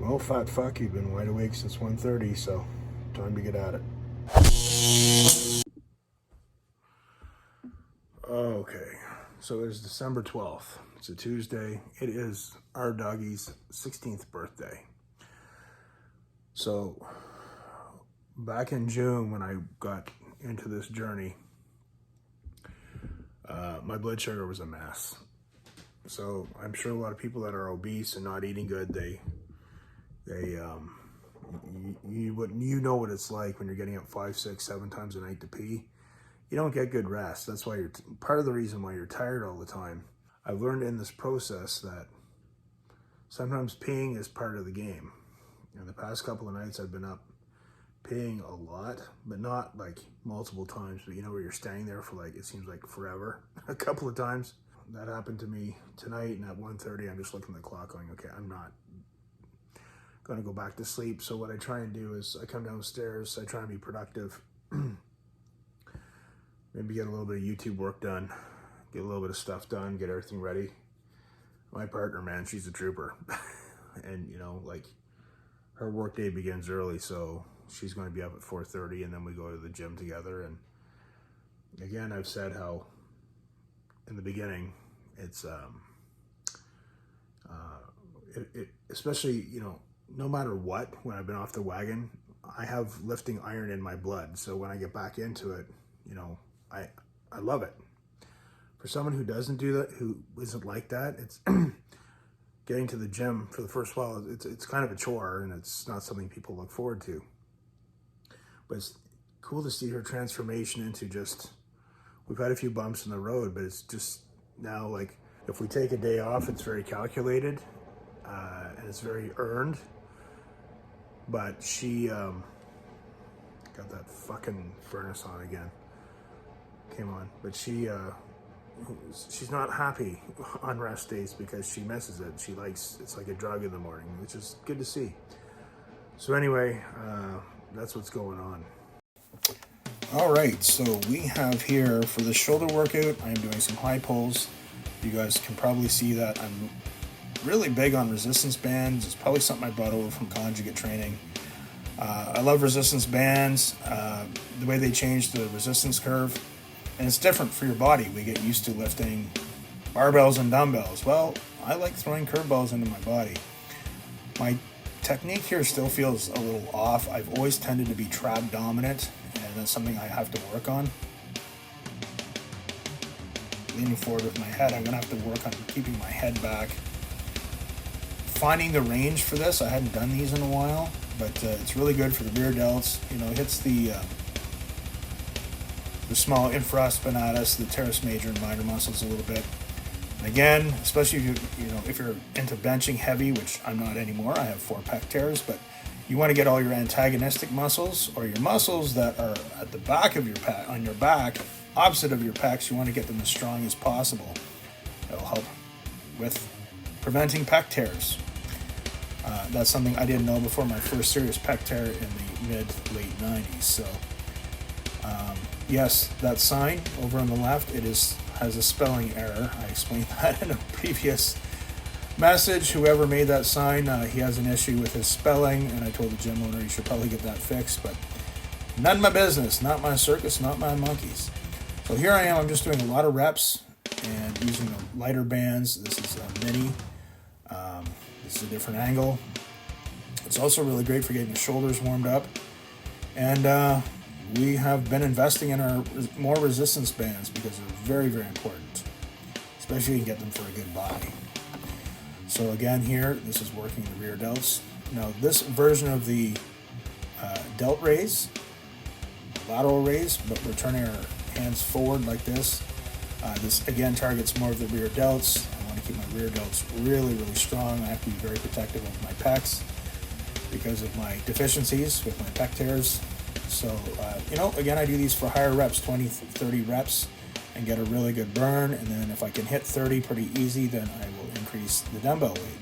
Well, fat fuck, you've been wide awake since 1:30, so time to get at it. Okay, so it is December 12th. It's a Tuesday. It is our doggy's 16th birthday. So back in June when I got into this journey, my blood sugar was a mess. So I'm sure a lot of people that are obese and not eating good, you know what it's like when you're getting up 5, 6, 7 times a night to pee. You don't get good rest. That's why part of the reason why you're tired all the time. I've learned in this process that sometimes peeing is part of the game. In the past couple of nights I've been up peeing a lot, but not like multiple times, but you know where you're standing there for like, it seems like forever. A couple of times. That happened to me tonight, and at 1:30 I'm just looking at the clock going, okay, I'm not going to go back to sleep. So what I try and do is I come downstairs, I try and be productive, maybe get a little bit of YouTube work done, get a little bit of stuff done, get everything ready. My partner, man, she's a trooper. And you know, like, her work day begins early, so she's going to be up at 4:30, and then we go to the gym together. And again, I've said how in the beginning, it's especially, you know, no matter what, when I've been off the wagon, I have lifting iron in my blood. So when I get back into it, you know, I love it. For someone who doesn't do that, who isn't like that, it's getting to the gym for the first while, it's kind of a chore, and it's not something people look forward to. But it's cool to see her transformation into just, we've had a few bumps in the road, but it's just now, like, if we take a day off, it's very calculated, and it's very earned. But she got that fucking furnace on again. Came on. But she's not happy on rest days because she misses it. She likes, it's like a drug in the morning, which is good to see. So anyway, that's what's going on. All right, so we have here for the shoulder workout, I'm doing some high pulls. You guys can probably see that I'm really big on resistance bands. It's probably something I brought over from conjugate training. I love resistance bands, the way they change the resistance curve, and it's different for your body. We get used to lifting barbells and dumbbells. Well, I like throwing curveballs into my body. My technique here still feels a little off. I've always tended to be trap dominant, and that's something I have to work on. Leaning forward with my head, I'm gonna have to work on keeping my head back. Finding the range for this, I hadn't done these in a while, but it's really good for the rear delts. You know, it hits the small infraspinatus, the teres major and minor muscles a little bit. And again, especially if you're into benching heavy, which I'm not anymore. I have 4 pec tears, but you want to get all your antagonistic muscles, or your muscles that are at the back of your pec, on your back, opposite of your pecs. You want to get them as strong as possible. It'll help with preventing pec tears. That's something I didn't know before my first serious pec tear in the mid-late 90s. So, yes, that sign over on the left, has a spelling error. I explained that in a previous message. Whoever made that sign, he has an issue with his spelling, and I told the gym owner he should probably get that fixed, but none of my business, not my circus, not my monkeys. So here I am, I'm just doing a lot of reps and using the lighter bands. This is a mini. This is a different angle. It's also really great for getting the shoulders warmed up. And we have been investing in our more resistance bands because they're very, very important, especially to get them for a good body. So again here, this is working the rear delts. Now this version of the delt raise, lateral raise, but we're turning our hands forward like this. This again targets more of the rear delts. I want to keep my rear delts really, really strong. I have to be very protective of my pecs because of my deficiencies with my pec tears. So, again, I do these for higher reps, 20, 30 reps, and get a really good burn. And then if I can hit 30 pretty easy, then I will increase the dumbbell weight.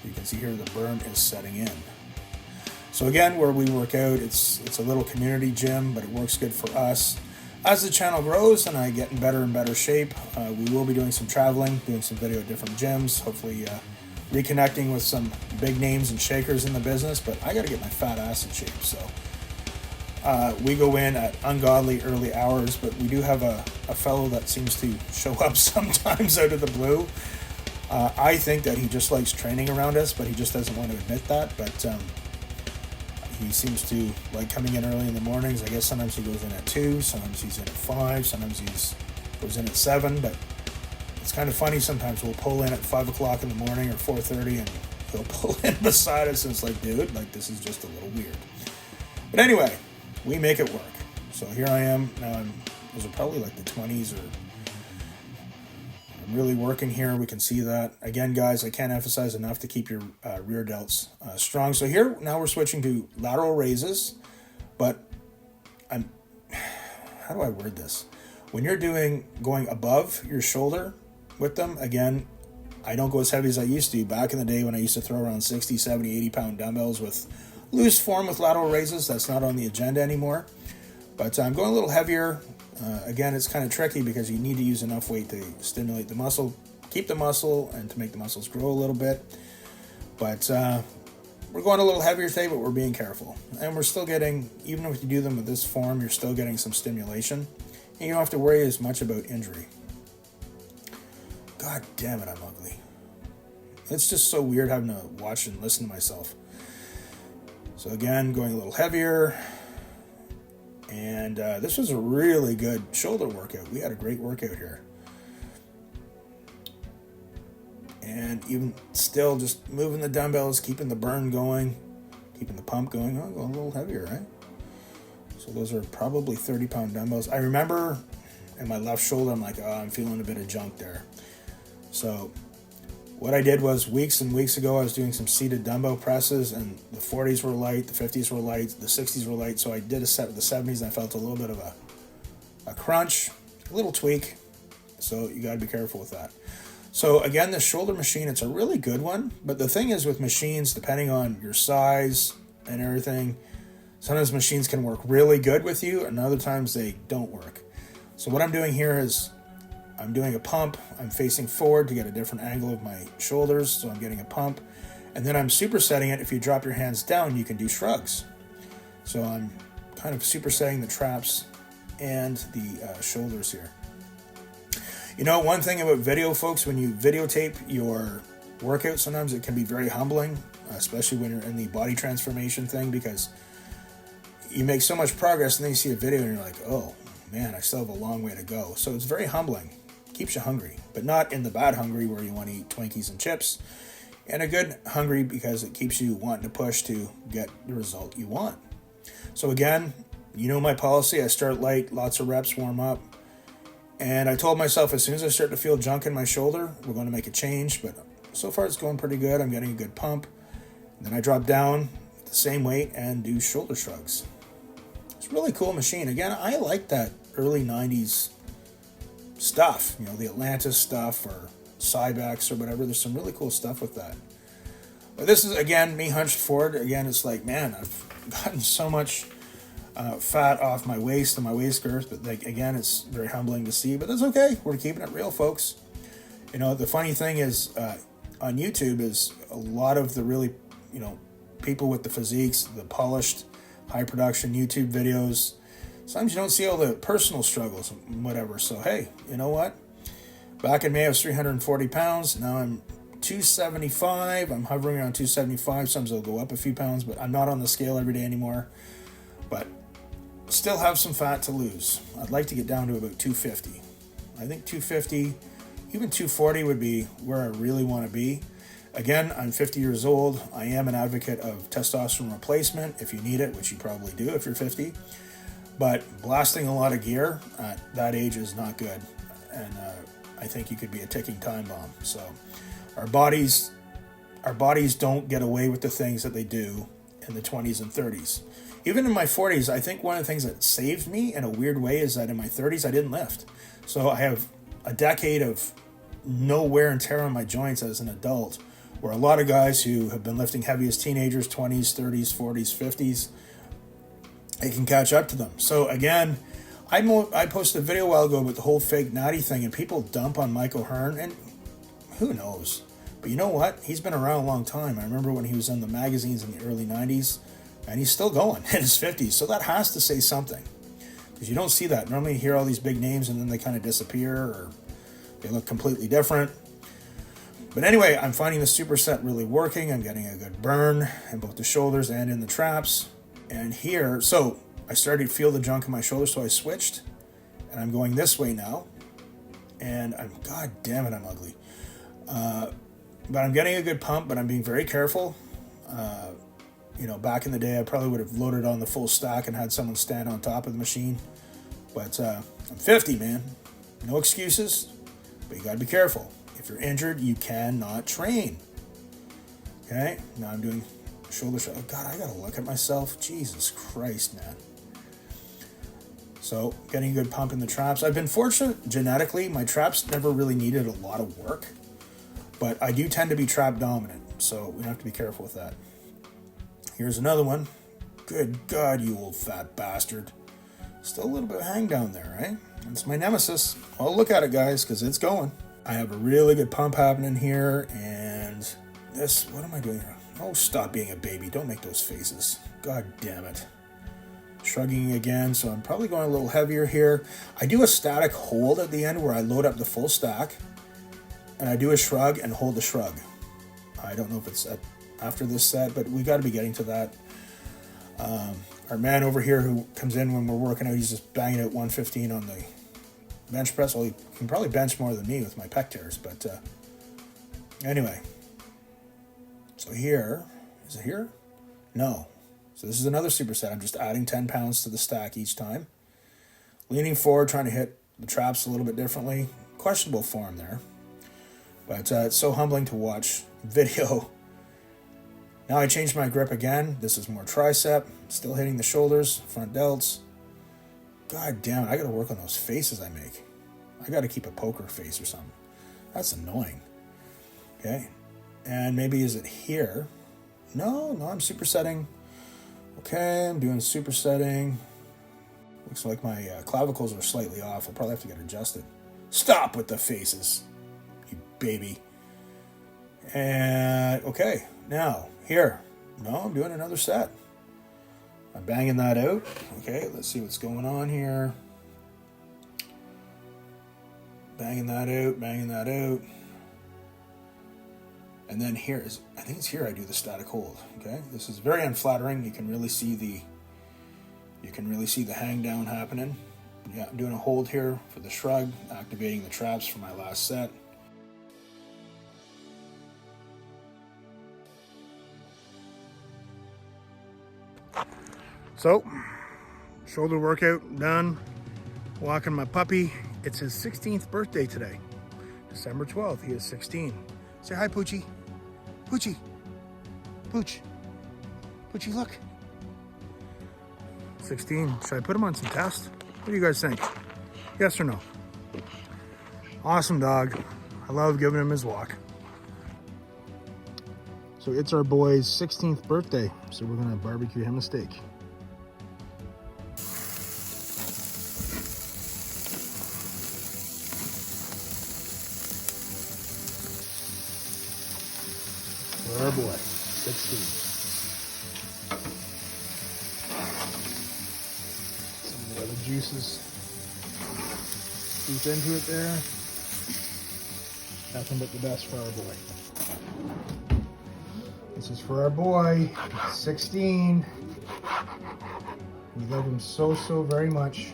You can see here the burn is setting in. So again, where we work out, it's a little community gym, but it works good for us. As the channel grows and I get in better and better shape, we will be doing some traveling, doing some video at different gyms. Hopefully reconnecting with some big names and shakers in the business, but I got to get my fat ass in shape. So we go in at ungodly early hours, but we do have a fellow that seems to show up sometimes out of the blue. I think that he just likes training around us, but he just doesn't want to admit that. But he seems to like coming in early in the mornings. I guess sometimes he goes in at 2, sometimes he's in at 5, sometimes he goes in at 7. But it's kind of funny. Sometimes we'll pull in at 5 o'clock in the morning or 4:30, and he'll pull in beside us, and it's like, dude, like this is just a little weird. But anyway, we make it work. So here I am now. Those are probably like the 20s, or I'm really working here. We can see that again, guys. I can't emphasize enough to keep your rear delts strong. So here now we're switching to lateral raises, but how do I word this? When you're going above your shoulder with them, again, I don't go as heavy as I used to. Back in the day when I used to throw around 60, 70, 80 pound dumbbells with loose form with lateral raises, that's not on the agenda anymore. But I'm going a little heavier. Again, it's kind of tricky because you need to use enough weight to stimulate the muscle, keep the muscle, and to make the muscles grow a little bit. But we're going a little heavier today, but we're being careful. And we're still getting, even if you do them with this form, you're still getting some stimulation. And you don't have to worry as much about injury. God damn it, I'm ugly. It's just so weird having to watch and listen to myself. So again, going a little heavier. And this was a really good shoulder workout. We had a great workout here. And even still, just moving the dumbbells, keeping the burn going, keeping the pump going. Oh, going a little heavier, right? So those are probably 30-pound dumbbells. I remember in my left shoulder, I'm like, oh, I'm feeling a bit of junk there. So what I did was weeks and weeks ago, I was doing some seated dumbbell presses, and the 40s were light, the 50s were light, the 60s were light. So I did a set with the 70s, and I felt a little bit of a crunch, a little tweak. So you got to be careful with that. So again, the shoulder machine, it's a really good one. But the thing is with machines, depending on your size and everything, sometimes machines can work really good with you, and other times they don't work. So what I'm doing here is I'm doing a pump. I'm facing forward to get a different angle of my shoulders, so I'm getting a pump. And then I'm supersetting it. If you drop your hands down, you can do shrugs. So I'm kind of supersetting the traps and the shoulders here. You know, one thing about video, folks, when you videotape your workout, sometimes it can be very humbling, especially when you're in the body transformation thing, because you make so much progress and then you see a video and you're like, oh man, I still have a long way to go. So it's very humbling. Keeps you hungry, but not in the bad hungry where you want to eat Twinkies and chips, and a good hungry because it keeps you wanting to push to get the result you want. So again, you know my policy. I start light, lots of reps, warm up. And I told myself as soon as I start to feel junk in my shoulder, we're going to make a change. But so far it's going pretty good. I'm getting a good pump. And then I drop down the same weight and do shoulder shrugs. It's a really cool machine. Again, I like that early 90s stuff. You know, the Atlantis stuff or Cybex or whatever. There's some really cool stuff with that. But this is, again, me hunched forward. Again, it's like, man, I've gotten so much fat off my waist and my waist girth, but like, again, it's very humbling to see, but that's okay. We're keeping it real, folks. You know, the funny thing is on YouTube is a lot of the really, you know, people with the physiques, the polished high production YouTube videos, sometimes you don't see all the personal struggles and whatever. So hey, you know what, back in May I was 340 pounds. Now I'm 275. I'm hovering around 275. Sometimes I'll go up a few pounds, but I'm not on the scale every day anymore. But still have some fat to lose. I'd like to get down to about 250. I think 250, even 240 would be where I really want to be. Again, I'm 50 years old. I am an advocate of testosterone replacement if you need it, which you probably do if you're 50. But blasting a lot of gear at that age is not good. And I think you could be a ticking time bomb. So our bodies don't get away with the things that they do in the 20s and 30s. Even in my 40s, I think one of the things that saved me in a weird way is that in my 30s, I didn't lift. So I have a decade of no wear and tear on my joints as an adult, where a lot of guys who have been lifting heavy as teenagers, 20s, 30s, 40s, 50s, it can catch up to them. So again, I posted a video a while ago about the whole fake natty thing, and people dump on Mike O'Hearn, and who knows? But you know what? He's been around a long time. I remember when he was in the magazines in the early 90s, and he's still going in his 50s. So that has to say something. Because you don't see that. Normally you hear all these big names and then they kind of disappear or they look completely different. But anyway, I'm finding the superset really working. I'm getting a good burn in both the shoulders and in the traps. And here, so I started to feel the junk in my shoulder, so I switched. And I'm going this way now. And God damn it, I'm ugly. But I'm getting a good pump, but I'm being very careful. Back in the day, I probably would have loaded on the full stack and had someone stand on top of the machine. But I'm 50, man. No excuses, but you got to be careful. If you're injured, you cannot train. Okay? Now I'm doing shoulder shot. Oh, God, I got to look at myself. Jesus Christ, man. So, getting a good pump in the traps. I've been fortunate genetically. My traps never really needed a lot of work. But I do tend to be trap dominant. So, we have to be careful with that. Here's another one. Good God, you old fat bastard. Still a little bit of hang down there, right? That's my nemesis. Well, look at it, guys, because it's going. I have a really good pump happening here, and this, what am I doing here? Oh, stop being a baby. Don't make those faces. God damn it. Shrugging again, so I'm probably going a little heavier here. I do a static hold at the end where I load up the full stack, and I do a shrug and hold the shrug. I don't know if it's after this set, but we got to be getting to that. Our man over here who comes in when we're working out, he's just banging out 115 on the bench press. Well, he can probably bench more than me with my pec tears, but anyway. So here, is it here? No. So this is another superset. I'm just adding 10 pounds to the stack each time. Leaning forward, trying to hit the traps a little bit differently. Questionable form there. But it's so humbling to watch video. Now I changed my grip again. This is more tricep. Still hitting the shoulders, front delts. God damn it, I gotta work on those faces I make. I gotta keep a poker face or something. That's annoying. Okay. And maybe is it here? No, I'm supersetting. Okay, I'm doing supersetting. Looks like my clavicles are slightly off. I'll probably have to get adjusted. Stop with the faces, you baby. And okay, now here. No, I'm doing another set. I'm banging that out. Okay, let's see what's going on here. Banging that out, banging that out. And then here is, I think it's here I do the static hold. Okay, this is very unflattering. You can really see the hang down happening. Yeah, I'm doing a hold here for the shrug, activating the traps for my last set. So, shoulder workout done. Walking my puppy. It's his 16th birthday today. December 12th, he is 16. Say hi, Poochie. Poochie. Pooch. Poochie, look. 16. Should I put him on some tests? What do you guys think? Yes or no? Awesome dog. I love giving him his walk. So it's our boy's 16th birthday. So we're gonna barbecue him a steak. Our boy, 16. Some of the other juices deep into it there. Nothing but the best for our boy. This is for our boy, 16. We love him so very much.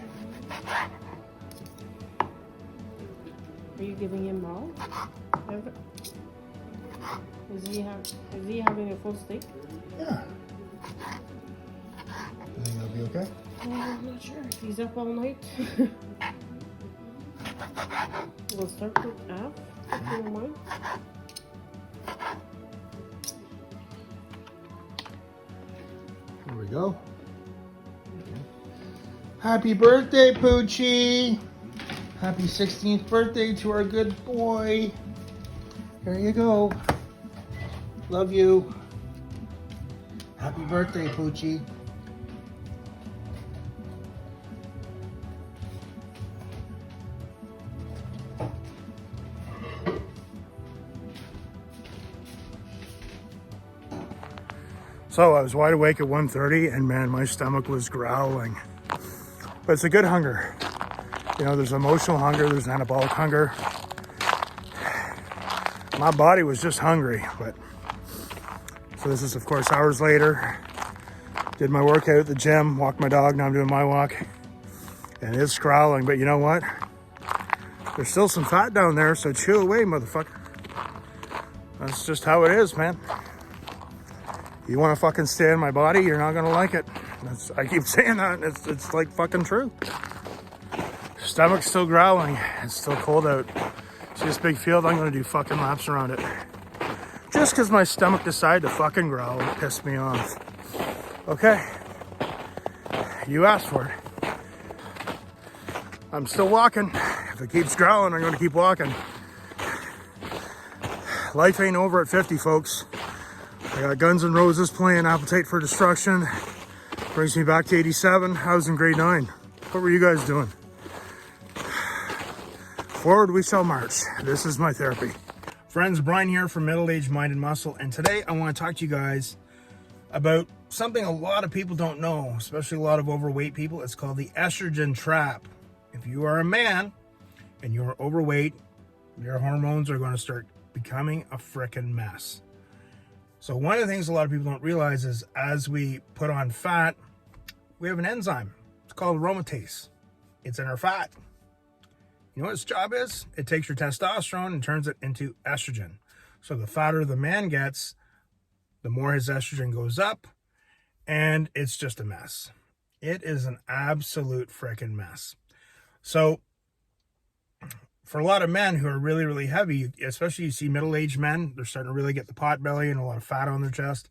Are you giving him all? Is he having a full steak? Yeah. You think that'll be okay? I'm not sure. He's up all night. We'll start with half, if you don't mind. Here we go. Okay. Happy birthday, Poochie! Happy 16th birthday to our good boy. There you go. Love you. Happy birthday, Poochie. So I was wide awake at 1:30 and man, my stomach was growling. But it's a good hunger. You know, there's emotional hunger, there's anabolic hunger. My body was just hungry, but so this is of course hours later. Did my workout at the gym, walked my dog, now I'm doing my walk. And it's growling, but you know what? There's still some fat down there, so chew away, motherfucker. That's just how it is, man. You want to fucking stay in my body, you're not going to like it. I keep saying that, it's like fucking true. Stomach's still growling. It's still cold out. See this big field? I'm going to do fucking laps around it. Just because my stomach decided to fucking growl and piss me off. Okay. You asked for it. I'm still walking. If it keeps growling, I'm going to keep walking. Life ain't over at 50, folks. I got Guns N' Roses playing Appetite for Destruction. Brings me back to 87. I was in grade 9. What were you guys doing? Forward we shall march. This is my therapy. Friends, Brian here from Middle Age Mind and Muscle. And today I want to talk to you guys about something a lot of people don't know, especially a lot of overweight people. It's called the estrogen trap. If you are a man and you're overweight, your hormones are going to start becoming a frickin' mess. So one of the things a lot of people don't realize is as we put on fat, we have an enzyme. It's called aromatase. It's in our fat. You know what its job is? It takes your testosterone and turns it into estrogen. So the fatter the man gets, the more his estrogen goes up, and it's just a mess. It is an absolute frickin' mess. So for a lot of men who are really, really heavy, especially you see middle-aged men, they're starting to really get the pot belly and a lot of fat on their chest.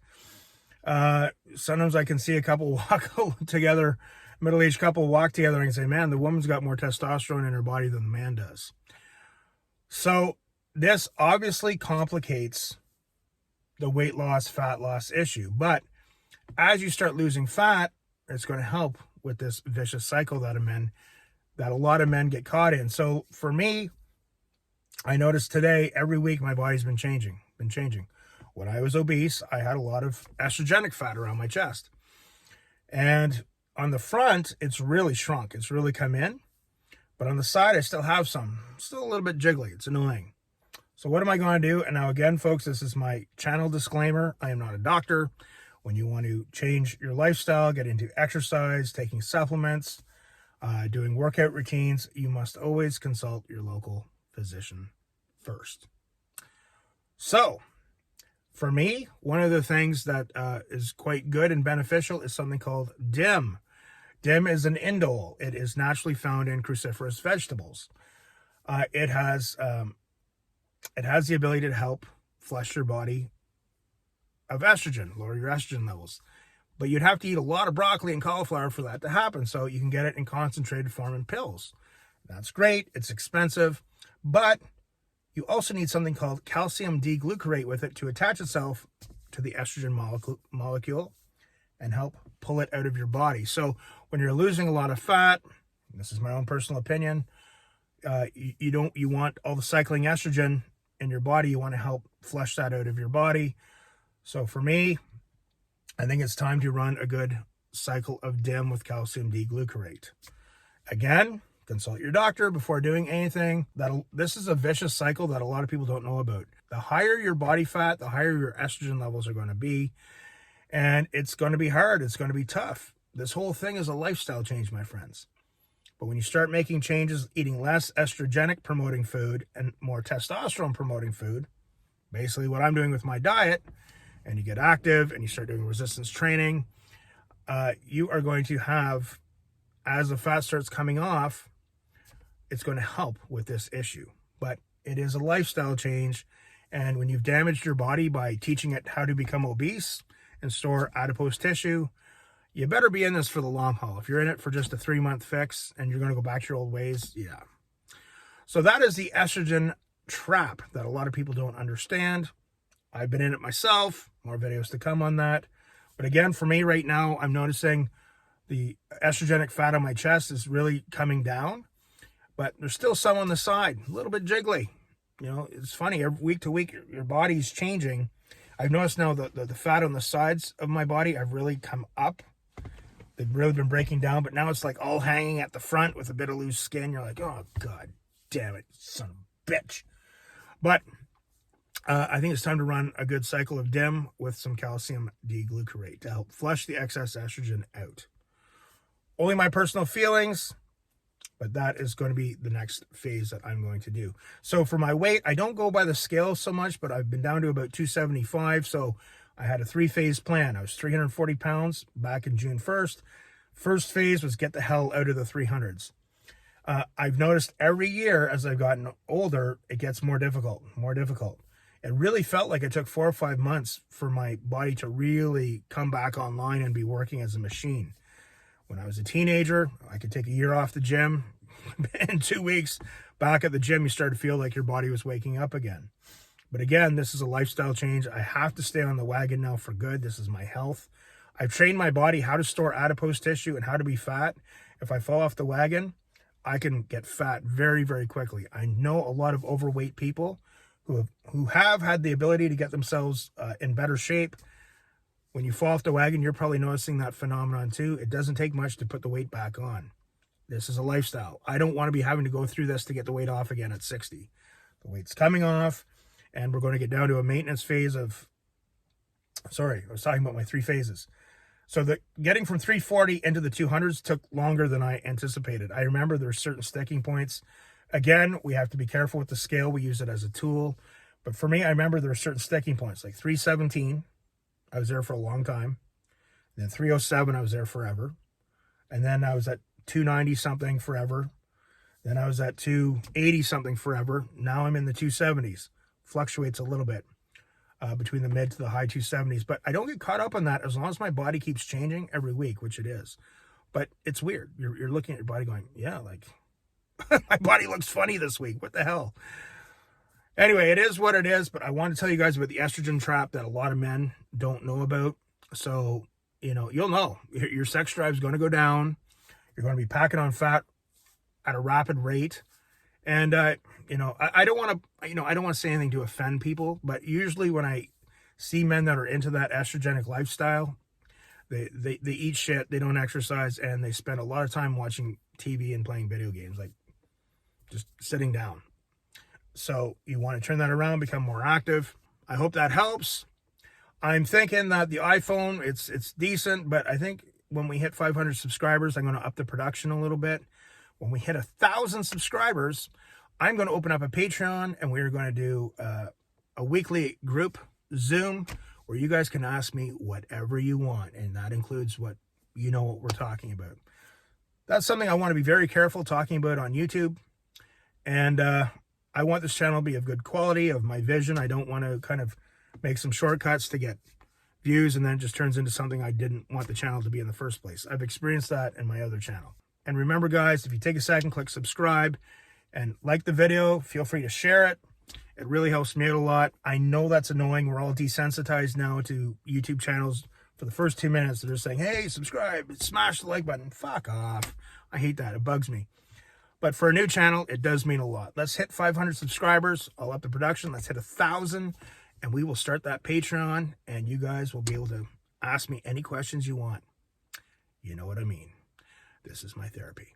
Sometimes I can see a couple walk together, middle-aged couple walk together and say, man, the woman's got more testosterone in her body than the man does. So this obviously complicates the weight loss, fat loss issue. But as you start losing fat, it's going to help with this vicious cycle that a lot of men get caught in. So for me, I noticed today, every week, my body's been changing. When I was obese, I had a lot of estrogenic fat around my chest. And on the front, it's really shrunk. It's really come in. But on the side, I still have some. Still a little bit jiggly. It's annoying. So what am I going to do? And now again, folks, this is my channel disclaimer. I am not a doctor. When you want to change your lifestyle, get into exercise, taking supplements, doing workout routines, you must always consult your local physician first. So for me, one of the things that is quite good and beneficial is something called DIM. DIM is an indole. It is naturally found in cruciferous vegetables. It has the ability to help flush your body of estrogen, lower your estrogen levels. But you'd have to eat a lot of broccoli and cauliflower for that to happen. So you can get it in concentrated form in pills. That's great. It's expensive. But you also need something called calcium D-glucarate with it to attach itself to the estrogen molecule and help pull it out of your body. So when you're losing a lot of fat, this is my own personal opinion, you want all the cycling estrogen in your body. You want to help flush that out of your body. So for me, I think it's time to run a good cycle of DIM with calcium D-glucarate. Again, consult your doctor before doing anything. This is a vicious cycle that a lot of people don't know about. The higher your body fat, the higher your estrogen levels are going to be. And it's going to be hard. It's going to be tough. This whole thing is a lifestyle change, my friends. But when you start making changes, eating less estrogenic promoting food and more testosterone promoting food, basically what I'm doing with my diet, and you get active and you start doing resistance training, you are going to have, as the fat starts coming off, it's going to help with this issue. But it is a lifestyle change. And when you've damaged your body by teaching it how to become obese and store adipose tissue, you better be in this for the long haul. If you're in it for just a 3-month fix and you're going to go back to your old ways, yeah. So that is the estrogen trap that a lot of people don't understand. I've been in it myself. More videos to come on that. But again, for me right now, I'm noticing the estrogenic fat on my chest is really coming down. But there's still some on the side, a little bit jiggly. You know, it's funny, every week to week, your body's changing. I've noticed now the fat on the sides of my body, I've really come up. They've really been breaking down, but now it's like all hanging at the front with a bit of loose skin. You're like, oh, God damn it, son of a bitch. But I think it's time to run a good cycle of DIM with some calcium D-glucarate to help flush the excess estrogen out. Only my personal feelings, but that is going to be the next phase that I'm going to do. So for my weight, I don't go by the scale so much, but I've been down to about 275. So I had a 3-phase plan. I was 340 pounds back in June 1st. First phase was get the hell out of the 300s. I've noticed every year as I've gotten older, it gets more difficult. It really felt like it took 4 or 5 months for my body to really come back online and be working as a machine. When I was a teenager, I could take a year off the gym. In 2 weeks, back at the gym, you start to feel like your body was waking up again. But again, this is a lifestyle change. I have to stay on the wagon now for good. This is my health. I've trained my body how to store adipose tissue and how to be fat. If I fall off the wagon, I can get fat very, very quickly. I know a lot of overweight people who have had the ability to get themselves in better shape. When you fall off the wagon, you're probably noticing that phenomenon too. It doesn't take much to put the weight back on. This is a lifestyle. I don't want to be having to go through this to get the weight off again at 60. The weight's coming off, and we're going to get down to a maintenance phase of, sorry, I was talking about my 3 phases. So getting from 340 into the 200s took longer than I anticipated. I remember there were certain sticking points. Again, we have to be careful with the scale. We use it as a tool. But for me, I remember there were certain sticking points, like 317. I was there for a long time. Then 307, I was there forever. And then I was at 290 something forever. Then I was at 280 something forever. Now I'm in the 270s. Fluctuates a little bit between the mid to the high 270s. But I don't get caught up on that as long as my body keeps changing every week, which it is. But it's weird. You're looking at your body going, yeah, like my body looks funny this week. What the hell? Anyway, it is what it is, but I want to tell you guys about the estrogen trap that a lot of men don't know about. So, you'll know. Your sex drive is going to go down. You're going to be packing on fat at a rapid rate. And, I don't want to say anything to offend people, but usually when I see men that are into that estrogenic lifestyle, they eat shit, they don't exercise, and they spend a lot of time watching TV and playing video games, like just sitting down. So you want to turn that around, become more active. I hope that helps. I'm thinking that the iPhone, it's decent, but I think when we hit 500 subscribers, I'm going to up the production a little bit. When we hit 1,000 subscribers, I'm going to open up a Patreon, and we're going to do a weekly group Zoom where you guys can ask me whatever you want, and that includes what we're talking about. That's something I want to be very careful talking about on YouTube, and I want this channel to be of good quality, of my vision. I don't want to kind of make some shortcuts to get views and then it just turns into something I didn't want the channel to be in the first place. I've experienced that in my other channel. And remember, guys, if you take a second, click subscribe and like the video. Feel free to share it. It really helps me out a lot. I know that's annoying. We're all desensitized now to YouTube channels. For the first 2 minutes, they're just saying, hey, subscribe, smash the like button. Fuck off. I hate that. It bugs me. But for a new channel, it does mean a lot. Let's hit 500 subscribers. I'll up the production. Let's hit 1,000, and we will start that Patreon, and you guys will be able to ask me any questions you want. You know what I mean. This is my therapy.